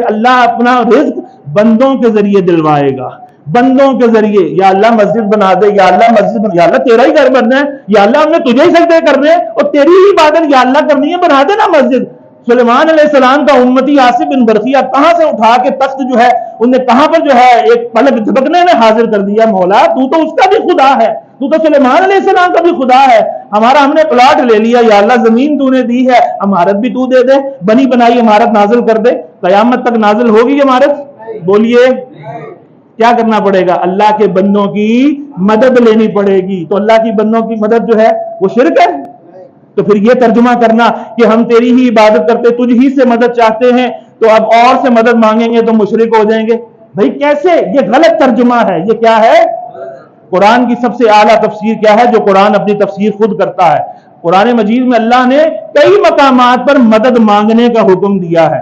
अल्लाह अपना रिज्क बंदों के जरिए दिलवाएगा, बंदों के जरिए। या अल्लाह मस्जिद बना दे, या अल्लाह मस्जिद बना, या अल्लाह तेरा ही घर बनना है, या अल्लाह हमने तुझे ही सजदे करने हैं और तेरी ही इबादत या अल्लाह करनी है, बना देना मस्जिद। सुलेमान अलैहिस्सलाम का उम्मती आसिफ बिन बरखिया कहां से उठा के तख्त जो है उन्हें कहां पर जो है एक पलक झपकने में हाजिर कर दिया। मौला तू तो उसका भी खुदा है, तू तो सुलेमान अलैहिस्सलाम का भी खुदा है। हमारा हमने प्लॉट ले लिया, या अल्लाह जमीन तूने दी है, इमारत भी तू दे दे, बनी बनाई इमारत नाजिल कर दे। कयामत तक नाजिल होगी इमारत? बोलिए क्या करना पड़ेगा? अल्लाह के बंदों की मदद लेनी पड़ेगी। तो अल्लाह की बंदों की मदद जो है वो शिर्क है। तो फिर ये तर्जुमा करना कि हम तेरी ही इबादत करते, तुझ ही से मदद चाहते हैं, तो अब और से मदद मांगेंगे तो मुशरिक हो जाएंगे। भाई कैसे? ये गलत तर्जुमा है। ये क्या है? कुरान की सबसे आला तफसीर क्या है जो कुरान अपनी तफसीर खुद करता है? कुरान मजीद में अल्लाह ने कई मकामात पर मदद मांगने का हुक्म दिया है।